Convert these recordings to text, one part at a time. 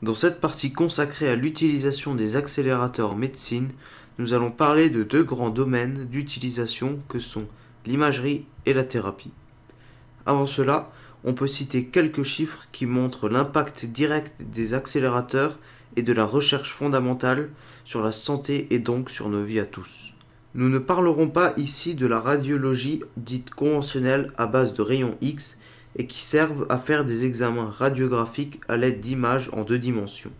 Dans cette partie consacrée à l'utilisation des accélérateurs en médecine, nous allons parler de deux grands domaines d'utilisation que sont l'imagerie et la thérapie. Avant cela, on peut citer quelques chiffres qui montrent l'impact direct des accélérateurs et de la recherche fondamentale sur la santé et donc sur nos vies à tous. Nous ne parlerons pas ici de la radiologie dite conventionnelle à base de rayons X et qui servent à faire des examens radiographiques à l'aide d'images en deux dimensions.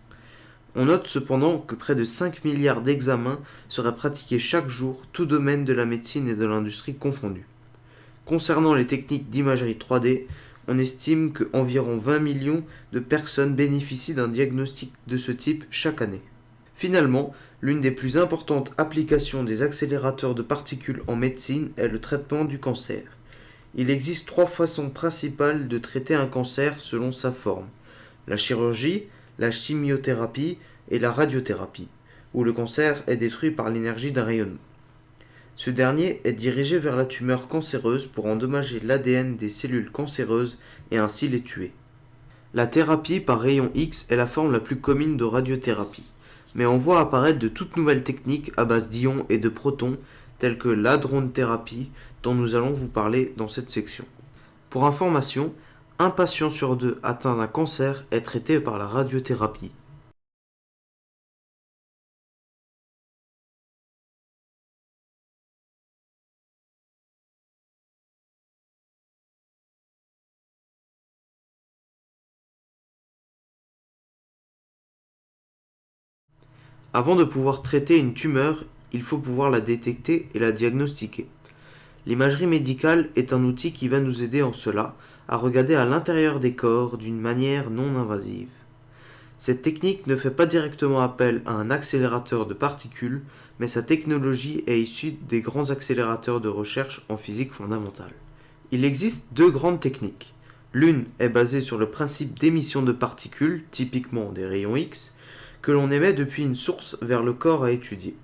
On note cependant que près de 5 milliards d'examens seraient pratiqués chaque jour, tout domaine de la médecine et de l'industrie confondus. Concernant les techniques d'imagerie 3D, on estime qu'environ 20 millions de personnes bénéficient d'un diagnostic de ce type chaque année. Finalement, l'une des plus importantes applications des accélérateurs de particules en médecine est le traitement du cancer. Il existe trois façons principales de traiter un cancer selon sa forme: la chirurgie, la chimiothérapie et la radiothérapie, où le cancer est détruit par l'énergie d'un rayonnement. Ce dernier est dirigé vers la tumeur cancéreuse pour endommager l'ADN des cellules cancéreuses et ainsi les tuer. La thérapie par rayon X est la forme la plus commune de radiothérapie, mais on voit apparaître de toutes nouvelles techniques à base d'ions et de protons, telles que l'hadronothérapie, dont nous allons vous parler dans cette section. Pour information, un patient sur deux atteint d'un cancer est traité par la radiothérapie. Avant de pouvoir traiter une tumeur, il faut pouvoir la détecter et la diagnostiquer. L'imagerie médicale est un outil qui va nous aider en cela, à regarder à l'intérieur des corps d'une manière non invasive. Cette technique ne fait pas directement appel à un accélérateur de particules, mais sa technologie est issue des grands accélérateurs de recherche en physique fondamentale. Il existe deux grandes techniques. L'une est basée sur le principe d'émission de particules, typiquement des rayons X, que l'on émet depuis une source vers le corps à étudier.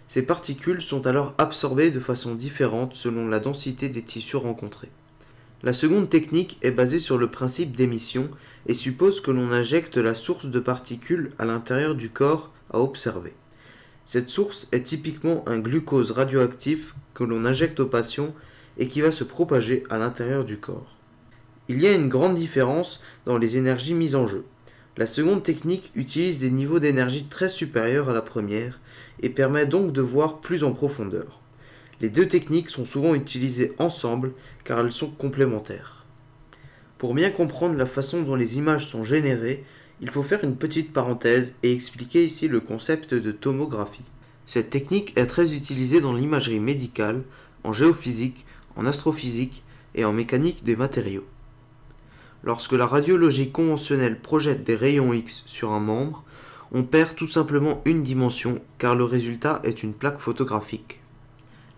Ces particules sont alors absorbées de façon différente selon la densité des tissus rencontrés. La seconde technique est basée sur le principe d'émission et suppose que l'on injecte la source de particules à l'intérieur du corps à observer. Cette source est typiquement un glucose radioactif que l'on injecte au patient et qui va se propager à l'intérieur du corps. Il y a une grande différence dans les énergies mises en jeu. La seconde technique utilise des niveaux d'énergie très supérieurs à la première et permet donc de voir plus en profondeur. Les deux techniques sont souvent utilisées ensemble car elles sont complémentaires. Pour bien comprendre la façon dont les images sont générées, il faut faire une petite parenthèse et expliquer ici le concept de tomographie. Cette technique est très utilisée dans l'imagerie médicale, en géophysique, en astrophysique et en mécanique des matériaux. Lorsque la radiologie conventionnelle projette des rayons X sur un membre, on perd tout simplement une dimension car le résultat est une plaque photographique.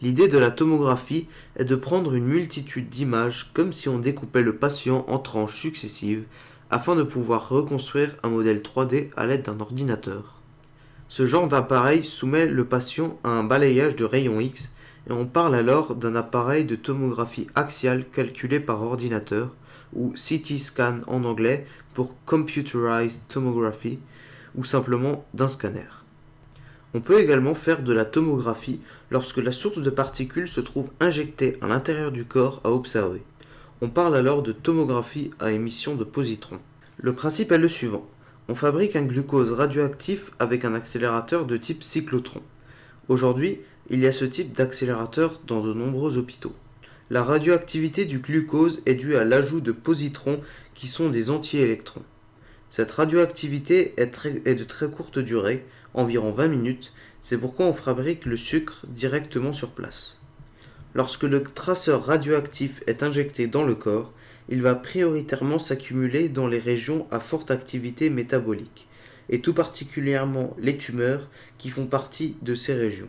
L'idée de la tomographie est de prendre une multitude d'images comme si on découpait le patient en tranches successives afin de pouvoir reconstruire un modèle 3D à l'aide d'un ordinateur. Ce genre d'appareil soumet le patient à un balayage de rayons X et on parle alors d'un appareil de tomographie axiale calculé par ordinateur, ou CT scan en anglais pour Computerized Tomography, ou simplement d'un scanner. On peut également faire de la tomographie lorsque la source de particules se trouve injectée à l'intérieur du corps à observer. On parle alors de tomographie à émission de positrons. Le principe est le suivant. On fabrique un glucose radioactif avec un accélérateur de type cyclotron. Aujourd'hui, il y a ce type d'accélérateur dans de nombreux hôpitaux. La radioactivité du glucose est due à l'ajout de positrons qui sont des antiélectrons. Cette radioactivité est de très courte durée, environ 20 minutes, c'est pourquoi on fabrique le sucre directement sur place. Lorsque le traceur radioactif est injecté dans le corps, il va prioritairement s'accumuler dans les régions à forte activité métabolique, et tout particulièrement les tumeurs qui font partie de ces régions.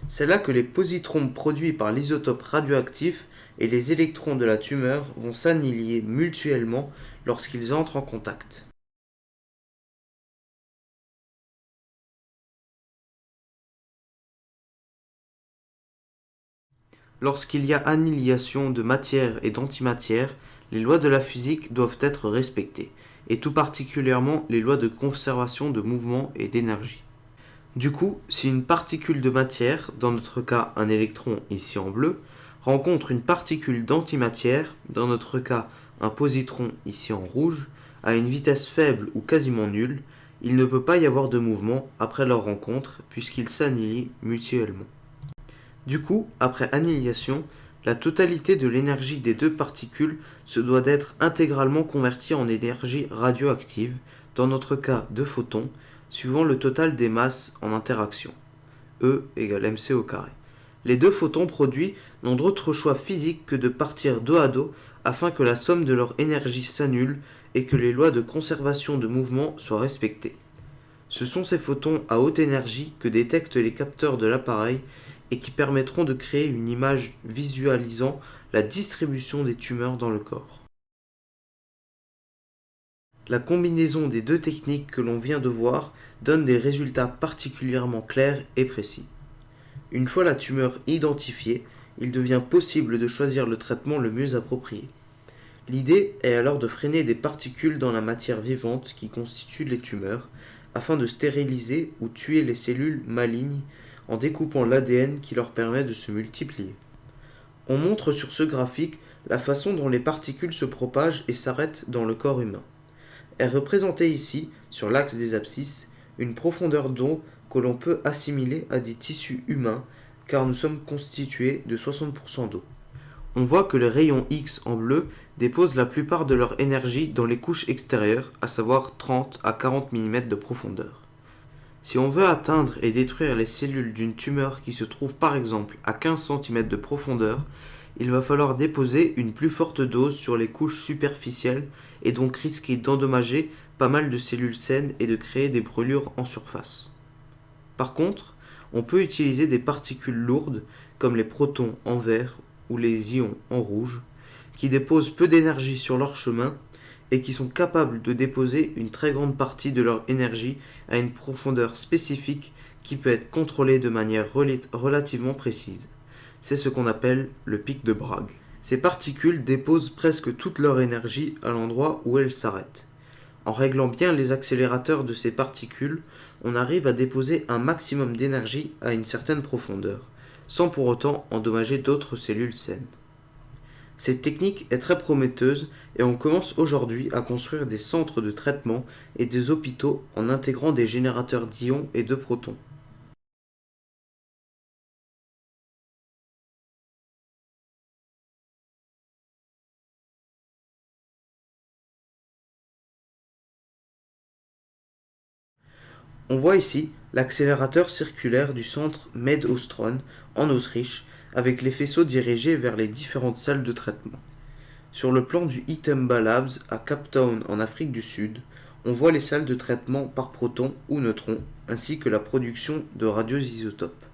C'est là que les positrons produits par l'isotope radioactif et les électrons de la tumeur vont s'annihiler mutuellement lorsqu'ils entrent en contact. Lorsqu'il y a annihilation de matière et d'antimatière, Les lois de la physique doivent être respectées, et tout particulièrement les lois de conservation de mouvement et d'énergie. Du coup, si une particule de matière, dans notre cas un électron ici en bleu, rencontre une particule d'antimatière, dans notre cas un positron ici en rouge, à une vitesse faible ou quasiment nulle, il ne peut pas y avoir de mouvement après leur rencontre puisqu'ils s'annihilent mutuellement. Du coup, après annihilation, la totalité de l'énergie des deux particules se doit d'être intégralement convertie en énergie radioactive, dans notre cas de photons, suivant le total des masses en interaction. E égale mc au carré. Les deux photons produits n'ont d'autre choix physique que de partir dos à dos afin que la somme de leur énergie s'annule et que les lois de conservation de mouvement soient respectées. Ce sont ces photons à haute énergie que détectent les capteurs de l'appareil et qui permettront de créer une image visualisant la distribution des tumeurs dans le corps. La combinaison des deux techniques que l'on vient de voir donne des résultats particulièrement clairs et précis. Une fois la tumeur identifiée, il devient possible de choisir le traitement le mieux approprié. L'idée est alors de freiner des particules dans la matière vivante qui constituent les tumeurs, afin de stériliser ou tuer les cellules malignes en découpant l'ADN qui leur permet de se multiplier. On montre sur ce graphique la façon dont les particules se propagent et s'arrêtent dans le corps humain. Est représentée ici, sur l'axe des abscisses, une profondeur d'eau que l'on peut assimiler à des tissus humains, car nous sommes constitués de 60% d'eau. On voit que les rayons X en bleu déposent la plupart de leur énergie dans les couches extérieures, à savoir 30 à 40 mm de profondeur. Si on veut atteindre et détruire les cellules d'une tumeur qui se trouve par exemple à 15 cm de profondeur, il va falloir déposer une plus forte dose sur les couches superficielles et donc risquer d'endommager pas mal de cellules saines et de créer des brûlures en surface. Par contre, on peut utiliser des particules lourdes comme les protons en vert ou les ions en rouge qui déposent peu d'énergie sur leur chemin et qui sont capables de déposer une très grande partie de leur énergie à une profondeur spécifique qui peut être contrôlée de manière relativement précise. C'est ce qu'on appelle le pic de Bragg. Ces particules déposent presque toute leur énergie à l'endroit où elles s'arrêtent. En réglant bien les accélérateurs de ces particules, on arrive à déposer un maximum d'énergie à une certaine profondeur, sans pour autant endommager d'autres cellules saines. Cette technique est très prometteuse et on commence aujourd'hui à construire des centres de traitement et des hôpitaux en intégrant des générateurs d'ions et de protons. On voit ici l'accélérateur circulaire du centre Med-Ostron en Autriche avec les faisceaux dirigés vers les différentes salles de traitement. Sur le plan du Itumba Labs à Cape Town en Afrique du Sud, on voit les salles de traitement par protons ou neutrons ainsi que la production de radioisotopes.